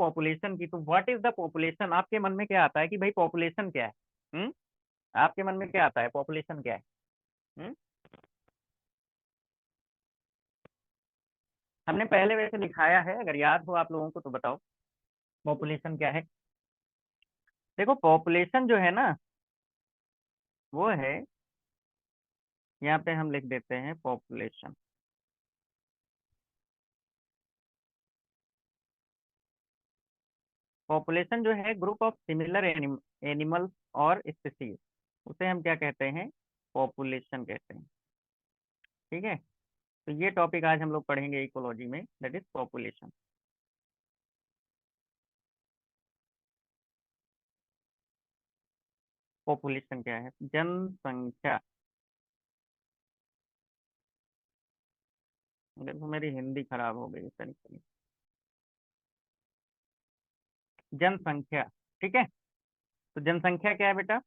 Population की, तो what is the population, आपके मन में क्या आता है कि भाई पॉपुलेशन क्या है? हम्म आपके मन में क्या आता है, पॉपुलेशन क्या है? हम्म हमने पहले वैसे लिखाया है, अगर याद हो आप लोगों को तो बताओ पॉपुलेशन क्या है। देखो पॉपुलेशन जो है ना, वो है, यहाँ पे हम लिख देते हैं पॉपुलेशन। पॉपुलेशन जो है ग्रुप ऑफ सिमिलर एनिमल्स और स्पीसीज, उसे हम क्या कहते हैं, पॉपुलेशन कहते हैं। ठीक है, तो ये टॉपिक आज हम लोग पढ़ेंगे इकोलॉजी में, दैट इज पॉपुलेशन। पॉपुलेशन क्या है, जनसंख्या। देखो मेरी हिंदी खराब हो गई इस तरीके से। जनसंख्या, ठीक है। तो जनसंख्या क्या है बेटा,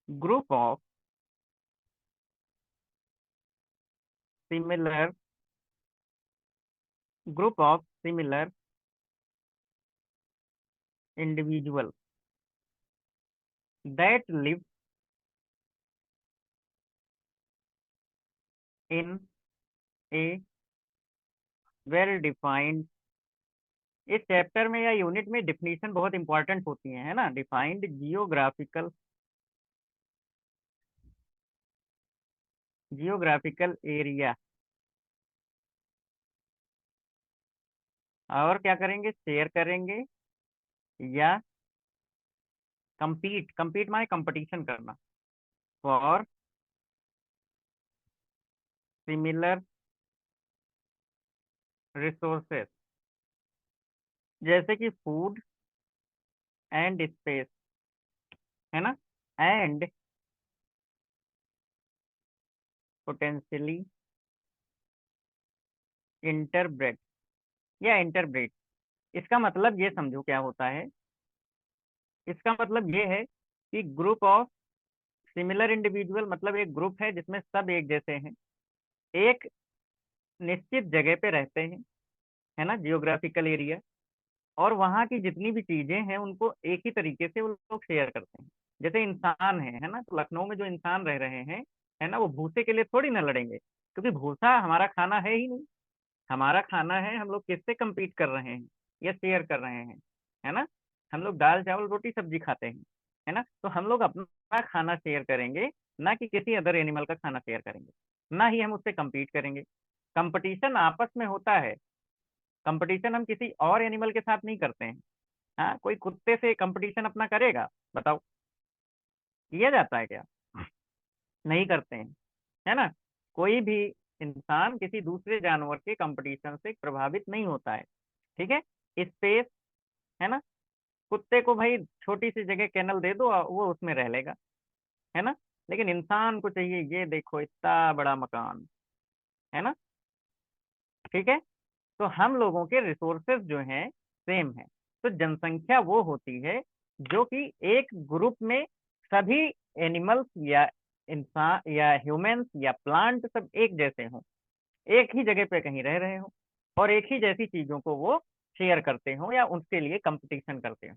group of similar group of similar individual that live in A well defined. इस चैप्टर में या यूनिट में डिफिनीशन बहुत इंपॉर्टेंट होती है ना। डिफाइंड जियोग्राफिकल एरिया, और क्या करेंगे, शेयर करेंगे या compete, compete माने कंपटीशन करना, फॉर सिमिलर रिसोर्सेस, जैसे कि फूड एंड स्पेस, है ना, एंड पोटेंशियली इंटरब्रेड या इंटरब्रेड। इसका मतलब ये समझो क्या होता है, इसका मतलब ये है कि ग्रुप ऑफ सिमिलर इंडिविजुअल मतलब एक ग्रुप है जिसमें सब एक जैसे हैं, एक निश्चित जगह पे रहते हैं, है ना, जियोग्राफिकल एरिया, और वहाँ की जितनी भी चीजें हैं उनको एक ही तरीके से वो लोग शेयर करते हैं। जैसे इंसान है ना, तो लखनऊ में जो इंसान रह रहे हैं, है ना, वो भूसे के लिए थोड़ी ना लड़ेंगे, क्योंकि भूसा हमारा खाना है ही नहीं। हमारा खाना है, हम लोग किससे compete कर रहे हैं, या शेयर कर रहे हैं, है ना। हम लोग दाल चावल रोटी सब्जी खाते हैं, है ना, तो हम लोग अपना खाना शेयर करेंगे, ना कि किसी अदर एनिमल का खाना शेयर करेंगे, ना ही हम उससे compete करेंगे। कंपटीशन आपस में होता है, कंपटीशन हम किसी और एनिमल के साथ नहीं करते हैं। हाँ, कोई कुत्ते से कंपटीशन अपना करेगा, बताओ, किया जाता है क्या? नहीं करते हैं, है ना। कोई भी इंसान किसी दूसरे जानवर के कंपटीशन से प्रभावित नहीं होता है। ठीक है, स्पेस, है ना, कुत्ते को भाई छोटी सी जगह कैनल दे दो, वो उसमें रह लेगा, है ना। लेकिन इंसान को चाहिए, ये देखो इतना बड़ा मकान, है ना। ठीक है, तो हम लोगों के रिसोर्सेज जो हैं सेम है। तो जनसंख्या वो होती है जो कि एक ग्रुप में सभी एनिमल्स या इंसान या ह्यूमंस या प्लांट सब एक जैसे हों, एक ही जगह पे कहीं रह रहे हों, और एक ही जैसी चीजों को वो शेयर करते हों या उसके लिए कंपटीशन करते हों,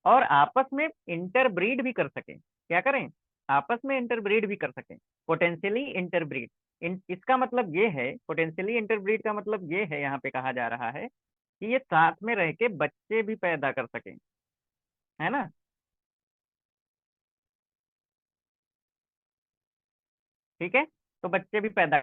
और आपस में इंटरब्रीड भी कर सकें। क्या करें, आपस में इंटरब्रीड भी कर सकें, पोटेंशियली इंटरब्रीड। इसका मतलब ये है, पोटेंशियली इंटरब्रीड का मतलब ये है, यहाँ पे कहा जा रहा है कि ये साथ में रह के बच्चे भी पैदा कर सकें, है ना। ठीक है, तो बच्चे भी पैदा,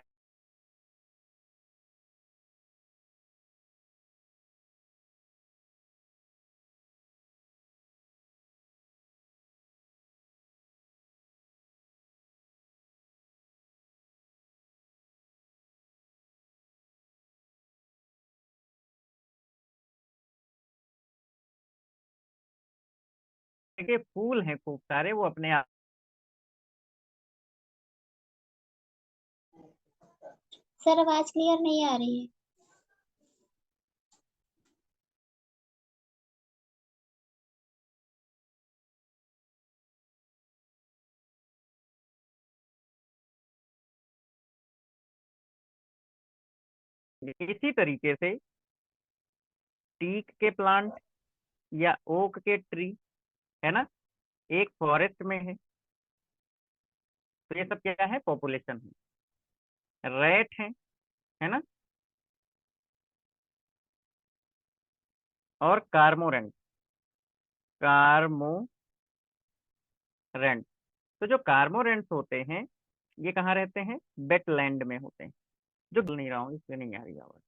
के फूल हैं खूब सारे, वो अपने आप सर आवाज क्लियर नहीं आ रही है। इसी तरीके से टीक के प्लांट या ओक के ट्री, है ना, एक फॉरेस्ट में तो ये सब क्या है, पॉपुलेशन है। रैट है ना, और कार्मोरेंट। कार्मोरेंट, तो जो कार्मोरेंट्स होते हैं ये कहाँ रहते हैं, वेटलैंड में होते हैं। जो बोल नहीं रहा हूँ इसलिए नहीं आ रही आवाज।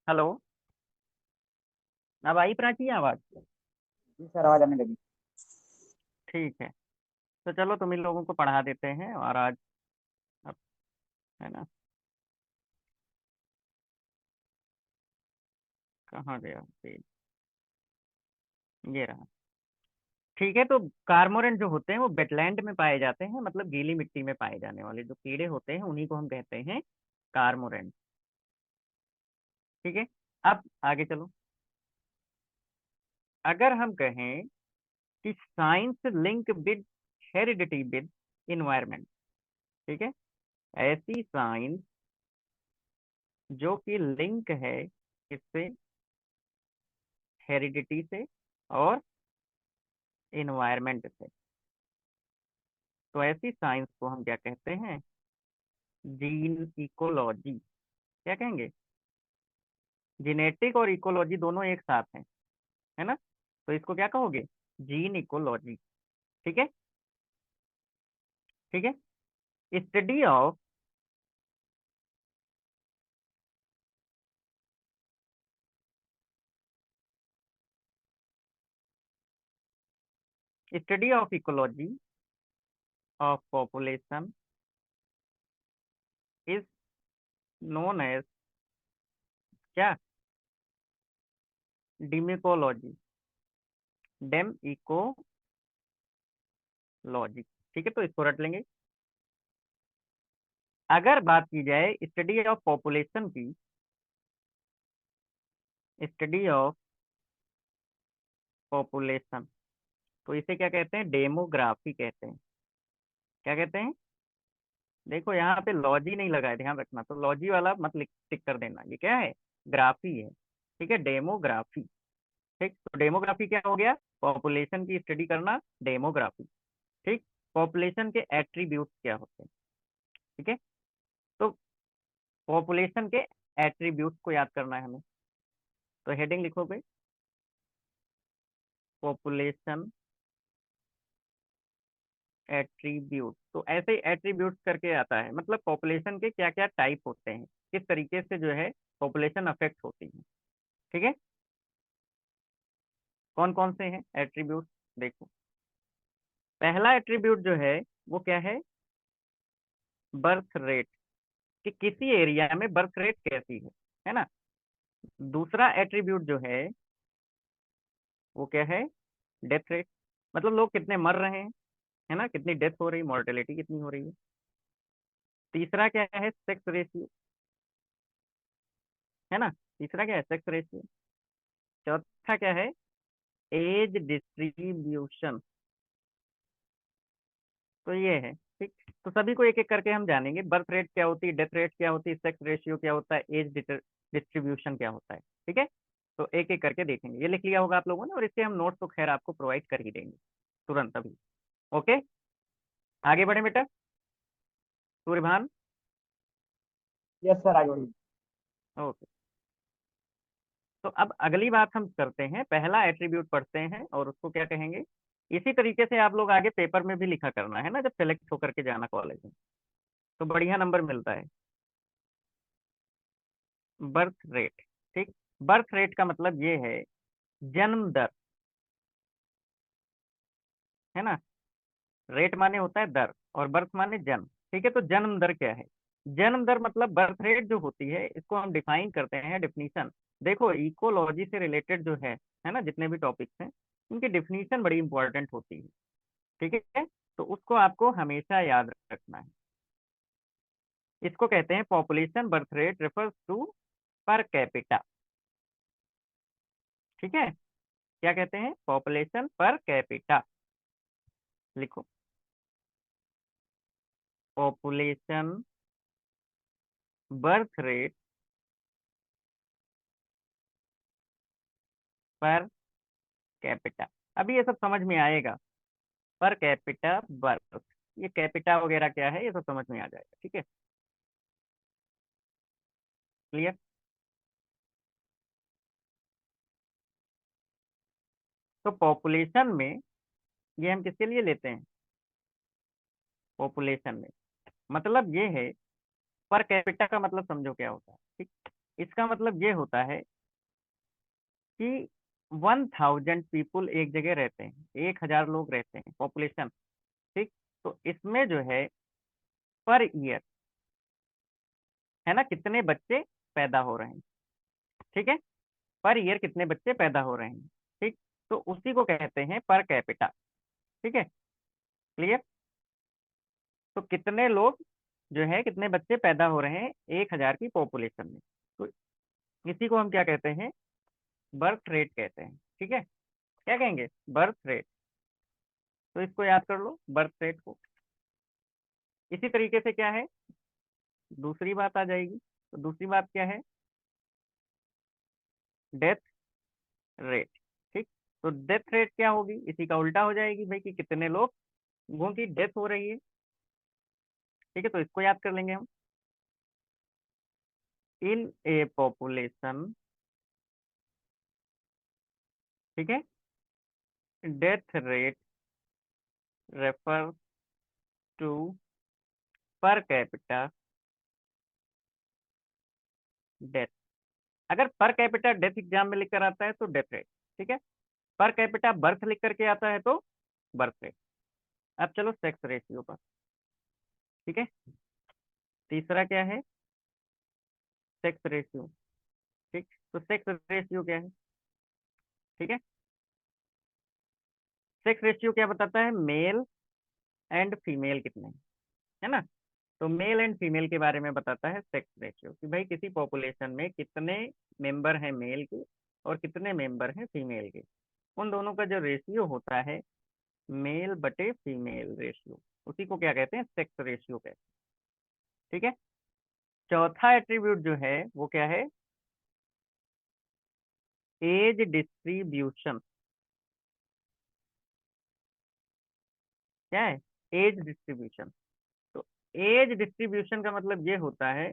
हेलो, अब आई प्राची आवाज? जी सर, आवाज आने लगी। ठीक है, तो चलो तुम इन लोगों को पढ़ा देते हैं। और आज अब, है ना, कहाँ गया पेज, ये रहा। ठीक है, तो कार्मोरेंट जो होते हैं वो वेटलैंड में पाए जाते हैं, मतलब गीली मिट्टी में पाए जाने वाले जो कीड़े होते हैं उन्हीं को हम कहते हैं कार्मोरेंट। ठीक है, अब आगे चलो। अगर हम कहें कि science link with heredity with environment, ठीक है, ऐसी साइंस जो कि लिंक है इससे, हेरिडिटी से और इन्वायरमेंट से, तो ऐसी साइंस को हम क्या कहते हैं, जीन इकोलॉजी। क्या कहेंगे, जेनेटिक और इकोलॉजी दोनों एक साथ हैं, है ना, तो इसको क्या कहोगे, जीन इकोलॉजी। ठीक है, ठीक है, study of, study of ecology of population is known as क्या, डिमिकोलॉजी, डेम इकोलॉजी। ठीक है, तो इसको रट लेंगे। अगर बात की जाए स्टडी ऑफ पॉपुलेशन की, स्टडी ऑफ पॉपुलेशन, तो इसे क्या कहते हैं, डेमोग्राफी कहते हैं। क्या कहते हैं, देखो यहाँ पे लॉजी नहीं लगा है, ध्यान रखना, तो लॉजी वाला मत लिख टिक कर देना, ये क्या है, ग्राफी है। ठीक है, डेमोग्राफी। ठीक, तो डेमोग्राफी क्या हो गया, पॉपुलेशन की स्टडी करना, डेमोग्राफी। ठीक, पॉपुलेशन के एट्रीब्यूट्स क्या होते हैं। ठीक है, तो पॉपुलेशन के एट्रीब्यूट्स को याद करना है हमें, तो हेडिंग लिखोगे, पॉपुलेशन एट्रीब्यूट। तो ऐसे ही एट्रीब्यूट्स करके आता है, मतलब पॉपुलेशन के क्या क्या टाइप होते हैं, किस तरीके से जो है पॉपुलेशन अफेक्ट होती है। ठीक है, कौन कौन से हैं एट्रीब्यूट, देखो। पहला एट्रीब्यूट जो है वो क्या है, बर्थ रेट, कि किसी एरिया में बर्थ रेट कैसी है ना। दूसरा एट्रीब्यूट जो वो क्या है, डेथ रेट, मतलब लोग कितने मर रहे हैं, है ना, कितनी डेथ हो रही, मॉर्टेलिटी कितनी हो रही है। तीसरा क्या है, सेक्स रेशियो, है ना, तीसरा क्या है, सेक्स रेशियो। चौथा क्या है, एज डिस्ट्रीब्यूशन। तो ये है। ठीक, तो सभी को एक एक करके हम जानेंगे, बर्थ रेट क्या होती है, डेथ रेट क्या होती है, सेक्स रेशियो क्या होता है, एज डिस्ट्रीब्यूशन क्या होता है। ठीक है, तो एक एक करके देखेंगे। ये लिख लिया होगा आप लोगों ने, और इसके हम नोट्स तो खैर आपको प्रोवाइड कर ही देंगे तुरंत अभी। ओके, आगे बढ़े बेटा, सूर्यभान। यस सर, आगे बढ़िए। ओके, तो अब अगली बात हम करते हैं, पहला एट्रीब्यूट पढ़ते हैं और उसको क्या कहेंगे। इसी तरीके से आप लोग आगे पेपर में भी लिखा करना है ना, जब सेलेक्ट होकर के जाना कॉलेज में, तो बढ़िया नंबर मिलता है। बर्थ रेट, ठीक, बर्थ रेट का मतलब ये है जन्म दर, है ना, रेट माने होता है दर और बर्थ माने जन्म। ठीक है, तो जन्म दर क्या है, जन्म दर मतलब बर्थ रेट जो होती है, इसको हम डिफाइन करते हैं डेफिनीशन। देखो इकोलॉजी से रिलेटेड जो है ना, जितने भी टॉपिक्स हैं उनकी डेफिनीशन बड़ी इंपॉर्टेंट होती है। ठीक है, तो उसको आपको हमेशा याद रखना है। इसको कहते हैं population birth rate refers to per capita. ठीक है, क्या कहते हैं? Population per capita. लिखो, population birth rate per capita. अभी ये सब समझ में आएगा, पर कैपिटा बर्थ, ये कैपिटा वगैरह क्या है ये सब समझ में आ जाएगा। ठीक है, क्लियर। तो पॉपुलेशन में ये हम किसके लिए लेते हैं? पॉपुलेशन में मतलब ये है, पर कैपिटा का मतलब समझो क्या होता है। ठीक, इसका मतलब ये होता है कि 1000 पीपुल एक जगह रहते हैं, 1000 लोग रहते हैं पॉपुलेशन। ठीक, तो इसमें जो है पर ईयर है ना, कितने बच्चे पैदा हो रहे हैं। ठीक है, पर ईयर कितने बच्चे पैदा हो रहे हैं। ठीक, तो उसी को कहते हैं पर कैपिटा। ठीक है, क्लियर। तो कितने लोग जो है, कितने बच्चे पैदा हो रहे हैं 1000 की पॉपुलेशन में, तो इसी को हम क्या कहते हैं? बर्थ रेट कहते हैं। ठीक है, क्या कहेंगे? Birth rate. तो इसको याद कर लो, बर्थ रेट को। इसी तरीके से क्या है, दूसरी बात आ जाएगी। तो दूसरी बात क्या है? Death rate. ठीक, तो डेथ रेट क्या होगी? इसी का उल्टा हो जाएगी भाई, कि कितने लोगों की डेथ हो रही है। ठीक है, तो इसको याद कर लेंगे हम। इन ए पॉपुलेशन, ठीक है, death rate refer to per capita death. अगर पर कैपिटा डेथ एग्जाम में लिख कर आता है तो डेथ रेट। ठीक है, पर कैपिटा बर्थ लिख करके आता है तो बर्थ रेट। अब चलो सेक्स रेशियो पर। ठीक है, तीसरा क्या है? Sex ratio. ठीक, तो सेक्स रेशियो क्या है? ठीक है, सेक्स रेशियो क्या बताता है? मेल एंड फीमेल कितने हैं, है ना। तो मेल एंड फीमेल के बारे में बताता है सेक्स रेशियो, कि भाई किसी पॉपुलेशन में कितने मेंबर हैं मेल के और कितने मेंबर हैं फीमेल के। उन दोनों का जो रेशियो होता है, मेल बटे फीमेल रेशियो, उसी को क्या कहते हैं? सेक्स रेशियो कहते हैं। ठीक है, चौथा एट्रीब्यूट जो है वो क्या है? Age distribution. क्या है? Age distribution. तो एज डिस्ट्रीब्यूशन का मतलब ये होता है,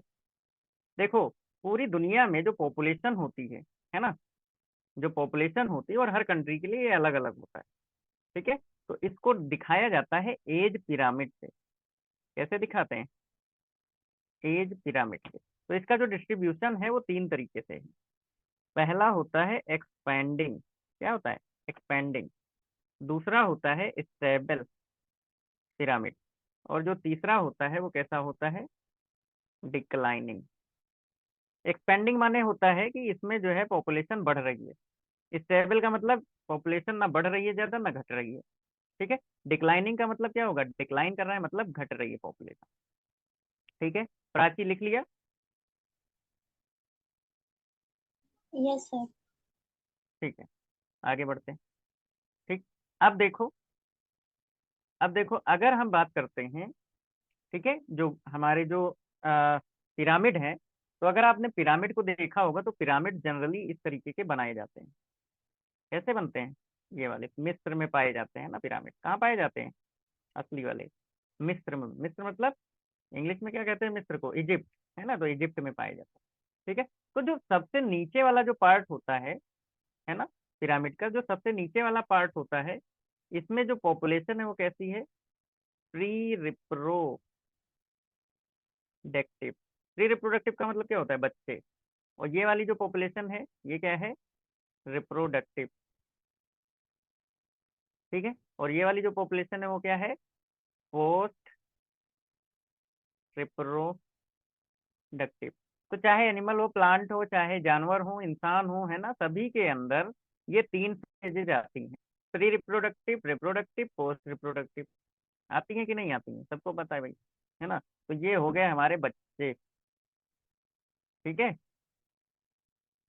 देखो पूरी दुनिया में जो पॉपुलेशन होती है ना, जो पॉपुलेशन होती है और हर कंट्री के लिए ये अलग अलग होता है। ठीक है, तो इसको दिखाया जाता है एज पिरामिड से। कैसे दिखाते हैं? एज पिरामिड से। तो इसका जो डिस्ट्रीब्यूशन है वो तीन तरीके से है। पहला होता है एक्सपेंडिंग। क्या होता है? एक्सपेंडिंग। दूसरा होता है स्टेबल पिरामिड। और जो तीसरा होता है वो कैसा होता है? डिक्लाइनिंग। एक्सपेंडिंग माने होता है कि इसमें जो है पॉपुलेशन बढ़ रही है। स्टेबल का मतलब पॉपुलेशन ना बढ़ रही है ज्यादा ना घट रही है। ठीक है, डिक्लाइनिंग का मतलब क्या होगा? डिक्लाइन कर रहा है मतलब घट रही है पॉपुलेशन। ठीक है, प्राची लिख लिया। Yes sir. ठीक है, आगे बढ़ते हैं। ठीक, अब देखो, अब देखो अगर हम बात करते हैं, ठीक है, जो हमारे जो पिरामिड है, तो अगर आपने पिरामिड को देखा होगा तो पिरामिड जनरली इस तरीके के बनाए जाते हैं। कैसे बनते हैं? ये वाले मिस्र में पाए जाते हैं ना पिरामिड। कहाँ पाए जाते हैं असली वाले? मिस्र में। मिस्र मतलब इंग्लिश में क्या कहते हैं मिस्र को? इजिप्ट, है ना, तो इजिप्ट में पाए जाते हैं। ठीक है, तो जो सबसे नीचे वाला जो पार्ट होता है ना, पिरामिड का जो सबसे नीचे वाला पार्ट होता है, इसमें जो पॉपुलेशन है वो कैसी है? Pre reproductive. प्री रिप्रोडक्टिव का मतलब क्या होता है? बच्चे। और ये वाली जो पॉपुलेशन है ये क्या है? रिप्रोडक्टिव। ठीक है, और ये वाली जो पॉपुलेशन है वो क्या है? Post reproductive. तो चाहे एनिमल हो, प्लांट हो, चाहे जानवर हो, इंसान हो, है ना, सभी के अंदर ये 3 फेजेज आती हैं, pre reproductive, reproductive, post reproductive. आती हैं कि नहीं आती हैं, सबको पता है भाई, है ना। तो ये हो गए हमारे बच्चे, ठीक है।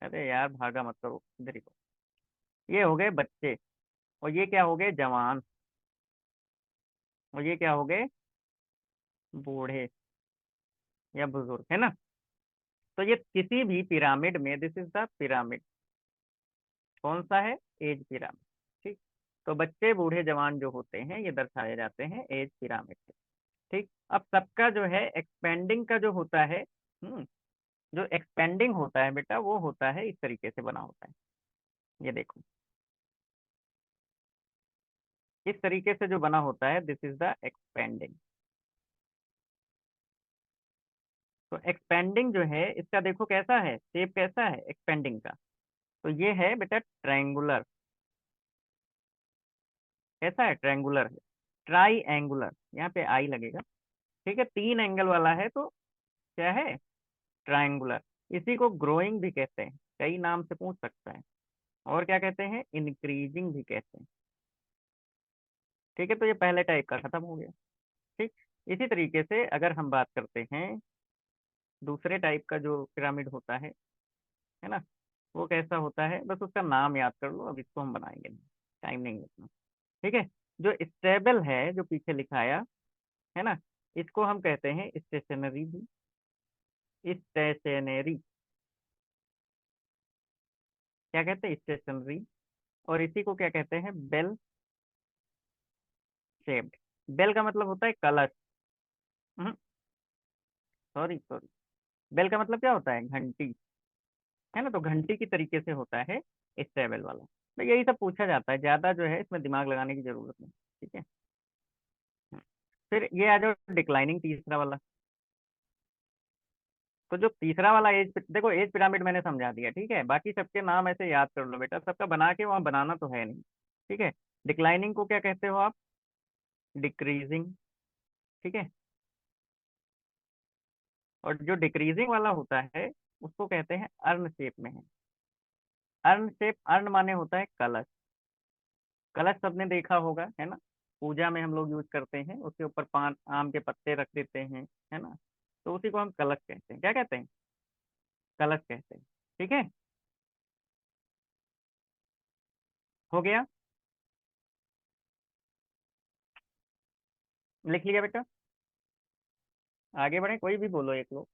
अरे यार भागा मत करो, इधर ही को। ये हो गए बच्चे, और ये क्या हो गए, जवान, और ये क्या हो गए, बूढ़े या बुजुर्ग, है ना। तो ये किसी भी पिरामिड में, दिस इज द पिरामिड, कौन सा है, एज पिरामिड, ठीक। तो बच्चे, बूढ़े, जवान जो होते हैं ये दर्शाए जाते हैं एज पिरामिड से, ठीक। अब सबका जो है एक्सपेंडिंग का जो होता है, जो एक्सपेंडिंग होता है बेटा, वो होता है इस तरीके से बना होता है, ये देखो, इस तरीके से जो बना होता है, दिस इज द एक्सपेंडिंग। तो एक्सपेंडिंग जो है इसका देखो कैसा है, शेप कैसा है एक्सपेंडिंग का, तो ये है बेटा ट्रायंगुलर, कैसा है, ट्रायंगुलर है, ट्राई एंगुलर, यहाँ पे आई लगेगा, ठीक है, 3 एंगल वाला है, तो क्या है, ट्रायंगुलर। इसी को ग्रोइंग भी कहते हैं, कई नाम से पूछ सकता है, और क्या कहते हैं, इंक्रीजिंग भी कहते हैं, ठीक है। तो ये पहले टाइप का खत्म हो गया, ठीक। इसी तरीके से अगर हम बात करते हैं दूसरे टाइप का जो पिरामिड होता है ना, वो कैसा होता है, बस उसका नाम याद कर लो, अब इसको हम बनाएंगे नहीं, टाइम नहीं है इतना, ठीक है। जो स्टेबल है, जो पीछे लिखाया है ना, इसको हम कहते हैं स्टेशनरी भी, स्टेशनरी, क्या कहते हैं, स्टेशनरी। और इसी को क्या कहते हैं, बेल शेप्ड। बेल का मतलब होता है कलश, सॉरी सॉरी, बेल का मतलब क्या होता है, घंटी, है ना। तो घंटी की तरीके से होता है स्टेबल वाला। तो यही सब पूछा जाता है, ज्यादा जो है इसमें दिमाग लगाने की जरूरत नहीं, ठीक है। फिर ये आ जाओ डिक्लाइनिंग, तीसरा वाला। तो जो तीसरा वाला एज, देखो एज पिरामिड मैंने समझा दिया, ठीक है, बाकी सबके नाम ऐसे याद कर लो बेटा, सबका बना के वहां बनाना तो है नहीं, ठीक है। डिक्लाइनिंग को क्या कहते हो आप, डिक्रीजिंग, ठीक है। और जो डिक्रीजिंग वाला होता है उसको कहते हैं अर्न शेप में है। अर्न शेप, अर्न माने होता है कलश, कलश सबने देखा होगा, है ना, पूजा में हम लोग यूज करते हैं, उसके ऊपर 5 आम के पत्ते रख देते हैं, है ना। तो उसी को हम कलश कहते हैं, क्या कहते हैं, कलश कहते हैं, ठीक है। हो गया, लिख लिया बेटा, आगे बढ़े, कोई भी बोलो एक लोग,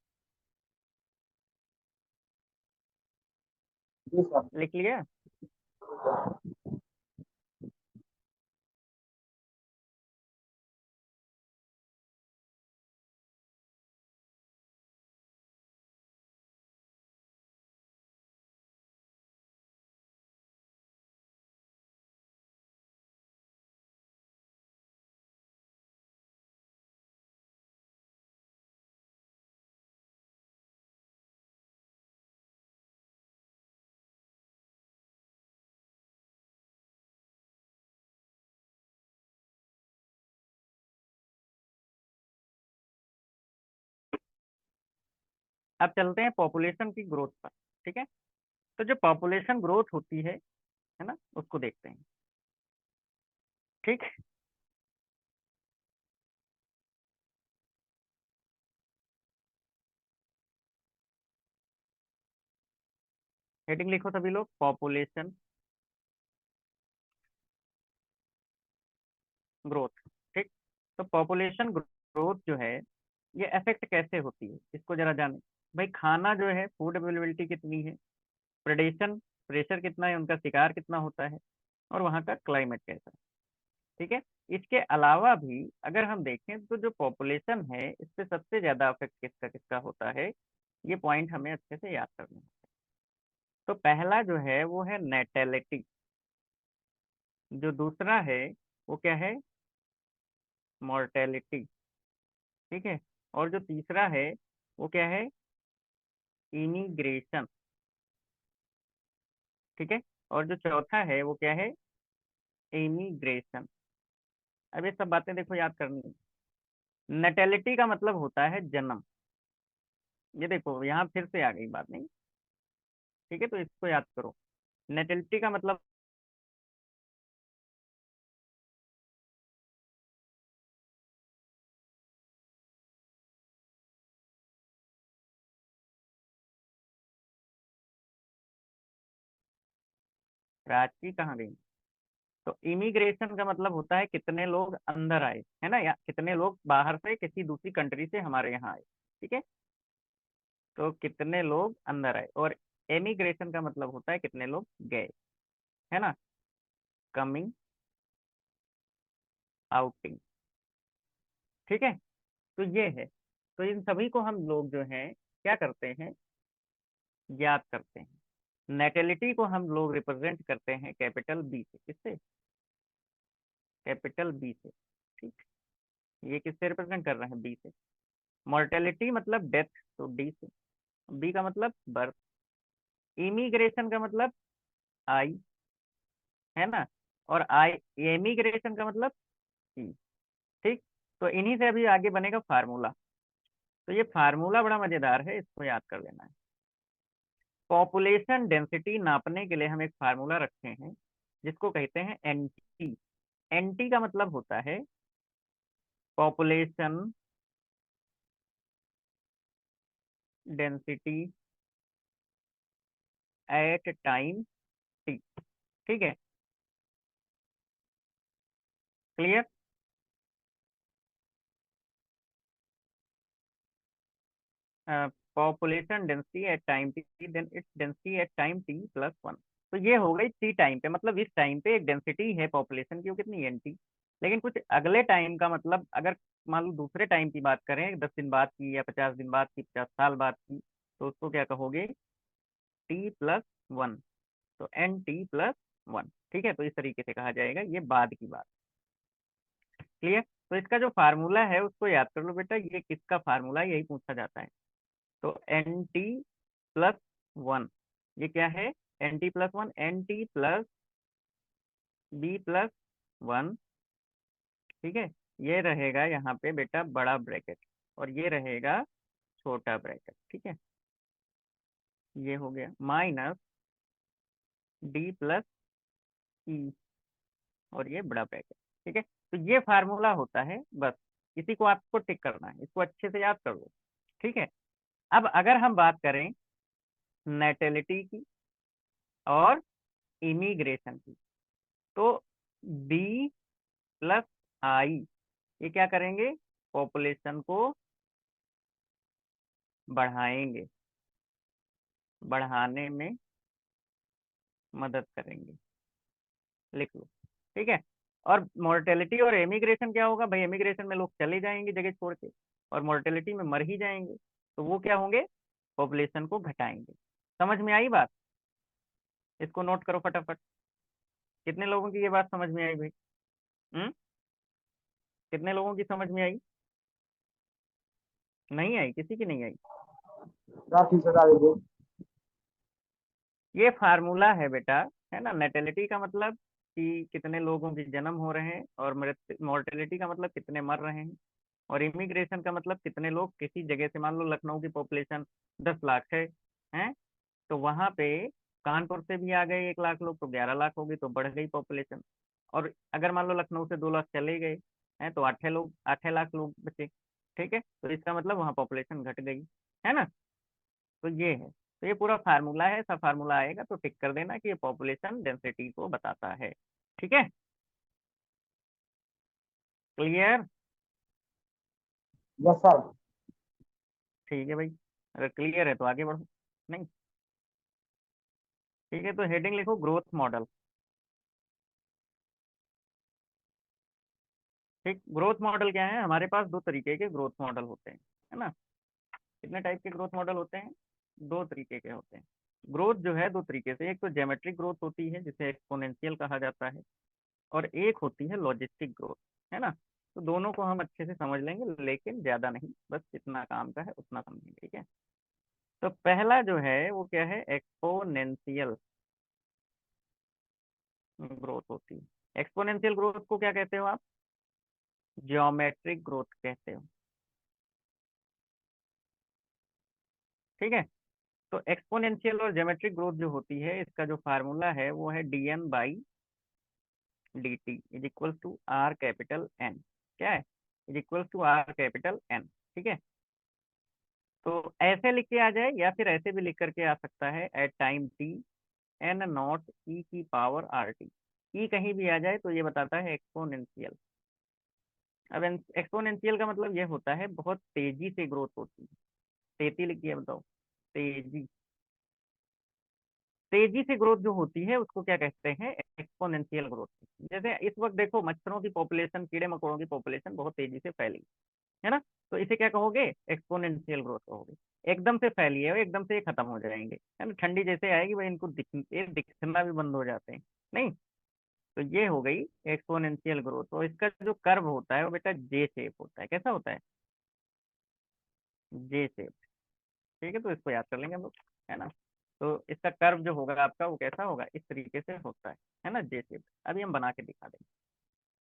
जी सर। लिख लिया। अब चलते हैं पॉपुलेशन की ग्रोथ पर, ठीक है। तो जो पॉपुलेशन ग्रोथ होती है ना, उसको देखते हैं, ठीक। हेडिंग लिखो सभी लोग, पॉपुलेशन ग्रोथ, ठीक। तो पॉपुलेशन ग्रोथ जो है ये अफेक्ट कैसे होती है, इसको जरा जाने। भाई खाना जो है, फूड अवेलेबिलिटी कितनी है, प्रेडेशन, प्रेशर कितना है, उनका शिकार कितना होता है, और वहाँ का क्लाइमेट कैसा है, ठीक है। इसके अलावा भी अगर हम देखें तो जो पॉपुलेशन है इस पे सबसे ज्यादा अफेक्ट किसका किसका होता है, ये पॉइंट हमें अच्छे से याद करना है। तो पहला जो है वो है नेटेलिटी, जो दूसरा है वो क्या है, मॉर्टेलिटी, ठीक है। और जो तीसरा है वो क्या है, इमिग्रेशन, ठीक है। और जो चौथा है वो क्या है, इमिग्रेशन। अब ये सब बातें देखो याद करनी है। नेटेलिटी का मतलब होता है जन्म, ये देखो यहाँ फिर से आ गई बात, नहीं? ठीक है, तो इसको याद करो। नेटिलिटी का मतलब प्राची कहाँ गई? तो इमिग्रेशन का मतलब होता है कितने लोग अंदर आए, है ना, या कितने लोग बाहर से किसी दूसरी कंट्री से हमारे यहाँ आए। ठीक है, तो कितने लोग अंदर आए। और एमिग्रेशन का मतलब होता है कितने लोग गए, है ना, कमिंग, आउटिंग। ठीक है, तो ये है। तो इन सभी को हम लोग जो है क्या करते हैं, याद करते हैं। नेटेलिटी को हम लोग रिप्रेजेंट करते हैं कैपिटल बी से। किससे? कैपिटल बी से। ठीक, ये किससे रिप्रेजेंट कर रहे हैं? बी से। मोर्टेलिटी मतलब डेथ, तो डी से। बी का मतलब बर्थ। इमिग्रेशन का मतलब आई, है ना, और आई, एमिग्रेशन का मतलब ई। ठीक, तो इन्हीं से अभी आगे बनेगा फार्मूला। तो ये फार्मूला बड़ा मजेदार है, इसको याद कर लेना है। पॉपुलेशन डेंसिटी नापने के लिए हम एक फार्मूला रखते हैं जिसको कहते हैं एनटी। एनटी का मतलब होता है population density at time T. ठीक है, clear? Population density at time T, then its density at time T plus one. तो ये हो गई टी टाइम पे, मतलब इस टाइम पे एक डेंसिटी है पॉपुलेशन की, वो कितनी, एन टी। लेकिन कुछ अगले टाइम का मतलब, अगर मान लो दूसरे टाइम की बात करें, 10 दिन बाद की या 50 दिन बाद की, 50 साल बाद की, तो उसको क्या कहोगे? T plus one. तो एन टी प्लस वन। ठीक है, तो इस तरीके से कहा जाएगा, ये बाद की बात। क्लियर? तो इसका जो फार्मूला है उसको याद कर लो बेटा, ये किसका फार्मूला है, यही पूछा जाता है। तो एन टी प्लस वन, ये क्या है? N T plus one, N T plus B plus one. ठीक है, ये रहेगा यहाँ पे बेटा बड़ा ब्रैकेट, और ये रहेगा छोटा ब्रैकेट। ठीक है, ये हो गया माइनस डी प्लस ई, और ये बड़ा ब्रैकेट। ठीक है, तो ये फार्मूला होता है, बस इसी को आपको टिक करना है, इसको अच्छे से याद कर लो। ठीक है, अब अगर हम बात करें नेटेलिटी की और इमिग्रेशन की, तो बी प्लस आई, ये क्या करेंगे? पॉपुलेशन को बढ़ाएंगे, बढ़ाने में मदद करेंगे। लिख लो। ठीक है, और मोर्टेलिटी और एमिग्रेशन क्या होगा भाई? एमिग्रेशन में लोग चले जाएंगे जगह छोड़ के, और मोर्टेलिटी में मर ही जाएंगे, तो वो क्या होंगे? पॉपुलेशन को घटाएंगे। समझ में आई बात? इसको नोट करो फटाफट। कितने लोगों की ये बात समझ में आई भाई? हम्म, कितने लोगों की समझ में आई? नहीं आई, किसी की नहीं आई? राशि बता दीजिए। ये फार्मूला है बेटा, है ना। नेटेलिटी का मतलब कि कितने लोगों के जन्म हो रहे हैं, और मोर्टेलिटी का मतलब कितने मर रहे हैं, और इमिग्रेशन का मतलब कितने लोग किसी जगह से, मान लो लखनऊ की पॉपुलेशन 10 लाख है, हैं, तो वहां पे कानपुर से भी आ गए 1 लाख लोग, तो 11 लाख हो गई, तो बढ़ गई पॉपुलेशन। और अगर मान लो लखनऊ से 2 लाख चले गए हैं, तो 8 लोग, 8 लाख लोग बचे। ठीक है, तो इसका मतलब वहाँ पॉपुलेशन घट गई, है ना। तो ये है, तो ये पूरा फार्मूला है, सब फार्मूला आएगा तो टिक कर देना कि ये पॉपुलेशन डेंसिटी को बताता है। ठीक है, क्लियर? Yes sir. ठीक है भाई, अगर क्लियर है तो आगे बढ़ो। नहीं, ठीक है, तो हेडिंग लिखो ग्रोथ मॉडल। ठीक, ग्रोथ मॉडल क्या है? हमारे पास दो तरीके के ग्रोथ मॉडल होते हैं, है ना। कितने टाइप के ग्रोथ मॉडल होते हैं? दो तरीके के होते हैं। ग्रोथ जो है दो तरीके से, एक तो ज्योमेट्रिक ग्रोथ होती है जिसे एक्सपोनेंशियल कहा जाता है, और एक होती है लॉजिस्टिक ग्रोथ, है ना। तो दोनों को हम अच्छे से समझ लेंगे, लेकिन ज्यादा नहीं, बस जितना काम का है उतना समझेंगे। ठीक है, तो पहला जो है वो क्या है? एक्सपोनेंशियल ग्रोथ होती है। एक्सपोनेंशियल ग्रोथ को क्या कहते हो आप? ज्योमेट्रिक ग्रोथ कहते हो। ठीक है। तो एक्सपोनेंशियल और ज्योमेट्रिक ग्रोथ जो होती है, इसका जो फार्मूला है वो है dn/dt is equal to R capital N. क्या है? Is equal to R capital N. ठीक है। तो ऐसे लिख के आ जाए या फिर ऐसे भी लिख करके आ सकता है, at time T N naught E की पावर आर टी। ई कहीं भी आ जाए तो ये बताता है एक्सपोनेंशियल। अब एक्सपोनेंशियल का मतलब ये होता है बहुत तेजी से ग्रोथ होती है। तेजी लिखिए, बताओ। तेजी, तेजी से ग्रोथ जो होती है उसको क्या कहते हैं? Exponential growth. जैसे इस वक्त देखो मच्छरों की पॉपुलेशन, कीड़े मकोड़ों की पॉपुलेशन बहुत तेजी से फैली है ना, तो इसे क्या कहोगे? एक्सपोनेंशियल ग्रोथ कहोगे। एकदम से फैली है, एकदम से ये खत्म हो जाएंगे, है ना। ठंडी जैसे आएगी भाई इनको ये दिखना भी बंद हो जाते हैं। नहीं, तो ये हो गई एक्सपोनेंशियल ग्रोथ। तो इसका जो कर्व होता है वो बेटा जे शेप होता है। कैसा होता है? जे शेप। ठीक है, तो इसको याद कर लेंगे हम लोग, है ना। तो इसका कर्व जो होगा आपका वो कैसा होगा? इस तरीके से होता है ना, जे शेप। अभी हम बना के दिखा देंगे।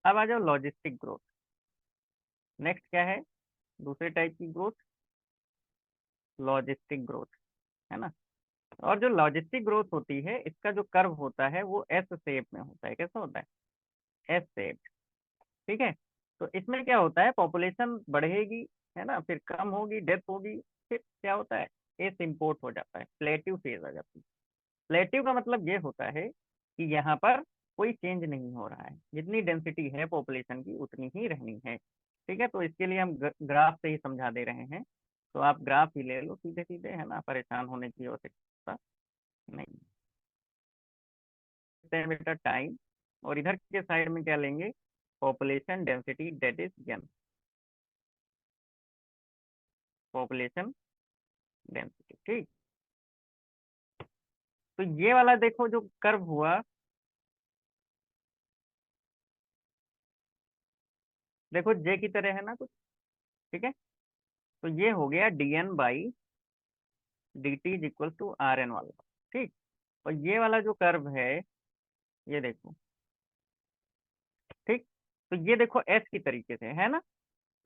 अब आ जाओ लॉजिस्टिक ग्रोथ। नेक्स्ट क्या है? दूसरे टाइप की ग्रोथ, लॉजिस्टिक ग्रोथ, है ना। और जो लॉजिस्टिक ग्रोथ होती है इसका जो कर्व होता है वो एस शेप में होता है। कैसा होता है? S shape. ठीक है। तो इसमें क्या होता है? पॉपुलेशन बढ़ेगी, है ना, फिर कम होगी, डेथ होगी, फिर क्या होता है? एस इम्पोर्ट हो जाता है, प्लेटिव फेज आ जाती है। प्लेटिव का मतलब ये होता है कि यहाँ पर कोई चेंज नहीं हो रहा है, जितनी डेंसिटी है पॉपुलेशन की उतनी ही रहनी है। ठीक है, तो इसके लिए हम ग्राफ से ही समझा दे रहे हैं। तो आप ग्राफ ही ले लो सीधे सीधे, है ना, परेशान होने की आवश्यकता नहीं है बेटा। टाइम, और इधर के साइड में क्या लेंगे? Population density, that is N. Population density. ठीक। तो ये वाला देखो जो कर्व हुआ, देखो जे की तरह है ना कुछ। ठीक है, तो ये हो गया dn/dt is equal to R N वाला। ठीक। और ये वाला जो कर्व है, ये देखो। ठीक। तो ये देखो एस की तरीके से है ना।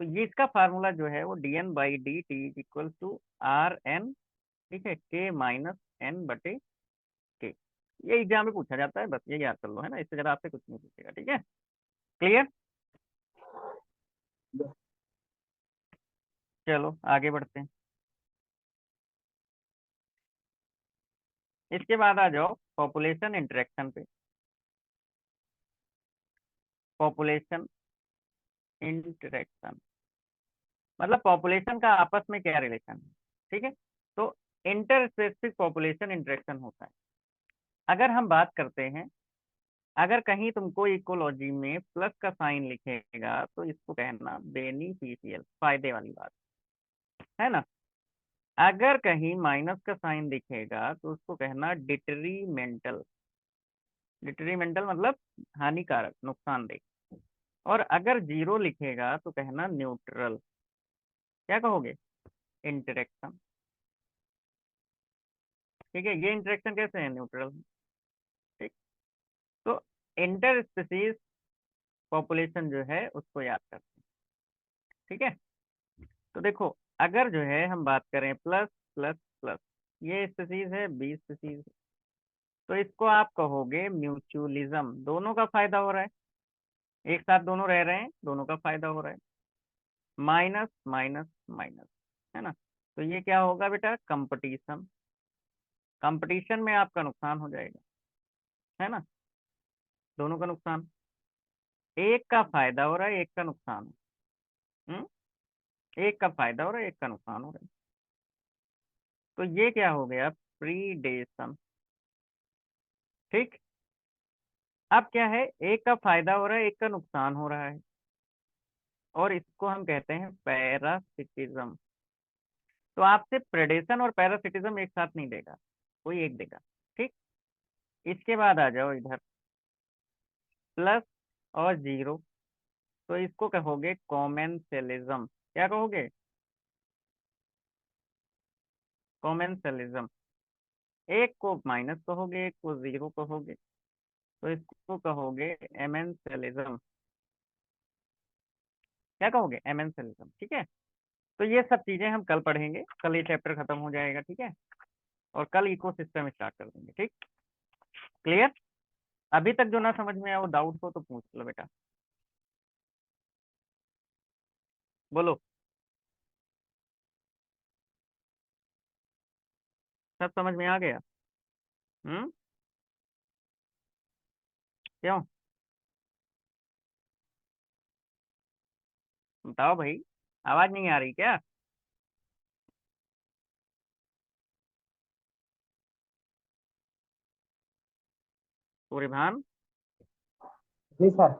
तो ये इसका फार्मूला जो है वो dn/dt is equal to R N. ठीक है, के माइनस एन बटे के। ये एग्जाम में पूछा जाता है, बस ये याद कर लो, है ना। इससे ज्यादा आपसे कुछ नहीं पूछेगा। ठीक है, क्लियर। चलो आगे बढ़ते हैं। इसके बाद आ जाओ पॉपुलेशन इंटरेक्शन पे। पॉपुलेशन इंटरेक्शन मतलब पॉपुलेशन का आपस में क्या रिलेशन है। ठीक है, तो इंटर स्पेसिफिक पॉपुलेशन इंटरेक्शन होता है। अगर हम बात करते हैं, अगर कहीं तुमको इकोलॉजी में प्लस का साइन लिखेगा तो इसको कहना बेनिफिशियल, फायदे वाली बात, है ना। अगर कहीं माइनस का साइन दिखेगा तो उसको कहना डिट्रीमेंटल। डिट्रीमेंटल मतलब हानिकारक, नुकसानदेह। और अगर जीरो लिखेगा तो कहना न्यूट्रल। क्या कहोगे? इंटरेक्शन। ठीक है, ये इंटरेक्शन कैसे है? न्यूट्रल। ठीक। तो इंटर स्पीसीज पॉपुलेशन जो है उसको याद करते हैं। ठीक है, तो देखो अगर जो है हम बात करें प्लस प्लस प्लस, ये स्पीसीज है, बी स्पीसीज, तो इसको आप कहोगे म्यूचुअलिज्म। दोनों का फायदा हो रहा है, एक साथ दोनों रह रहे हैं, दोनों का फायदा हो रहा है। माइनस माइनस माइनस, है ना। तो ये क्या होगा बेटा? कंपटीशन। कंपटीशन में आपका नुकसान हो जाएगा, है ना। दोनों का नुकसान, एक का फायदा हो रहा है, एक का नुकसान। हम्म, एक का फायदा हो रहा है, एक का नुकसान हो रहा है। तो ये क्या हो गया? प्रीडेशन। ठीक। अब क्या है? एक का फायदा हो रहा है, एक का नुकसान हो रहा है, और इसको हम कहते हैं पैरासिटिज्म। तो आपसे प्रेडेशन और पैरासिटिज्म एक साथ नहीं देगा, कोई एक देगा। ठीक। इसके बाद आ जाओ इधर, प्लस और जीरो, तो इसको कहोगे कॉमेंसलिज्म। क्या कहोगे? कॉमेंसलिज्म। एक को माइनस कहोगे, एक को जीरो कहोगे, तो इसको कहोगे एमेंसलिज्म। क्या कहोगे? एमेंसलिज्म। ठीक है, तो ये सब चीजें हम कल पढ़ेंगे, कल ये चैप्टर खत्म हो जाएगा, ठीक है। और कल इकोसिस्टम स्टार्ट कर देंगे, ठीक। क्लियर? अभी तक जो ना समझ में आया वो डाउट हो तो पूछ लो बेटा, बोलो। सब समझ में आ गया? हम्म। क्यों? बताओ भाई, आवाज नहीं आ रही क्या? सूर्यभान, जी सर।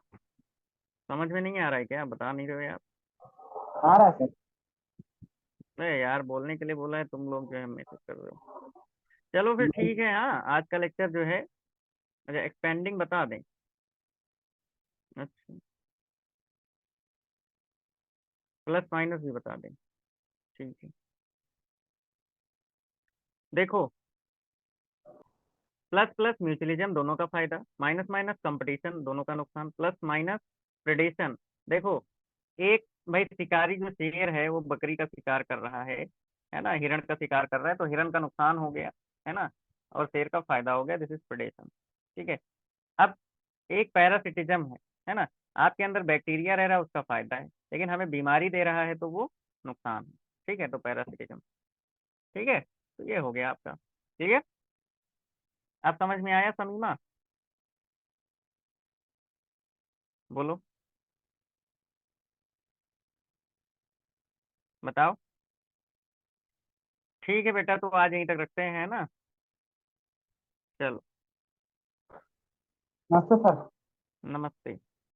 समझ में नहीं आ रहा है क्या? बता नहीं रहे हो यार। आ रहा है सर। अरे यार, बोलने के लिए बोला है, तुम लोग जो है मैसेज कर रहे हो। चलो फिर ठीक है, हाँ आज का लेक्चर जो है, अच्छा एक्सपेंडिंग बता दें। अच्छा, प्लस माइनस भी बता दें, ठीक है। देखो, प्लस प्लस म्यूचुअलिज्म दोनों का फायदा, माइनस माइनस कंपटीशन दोनों का नुकसान, प्लस माइनस प्रेडेशन। देखो, एक भाई शिकारी जो शेर है वो बकरी का शिकार कर रहा है ना, हिरण का शिकार कर रहा है, तो हिरण का नुकसान हो गया, है ना, और शेर का फायदा हो गया, दिस इज प्रेडेशन, ठीक है। अब एक पैरासिटिज्म है ना, आपके अंदर बैक्टीरिया रह रहा है, उसका फायदा है, लेकिन हमें बीमारी दे रहा है तो वो नुकसान है, ठीक है, तो पैरासिटिज्म, ठीक है। तो ये हो गया आपका, ठीक है। अब समझ में आया समीमा? बोलो, बताओ। ठीक है बेटा, तो आज यहीं तक रखते हैं ना। चलो, नमस्ते सर। नमस्ते।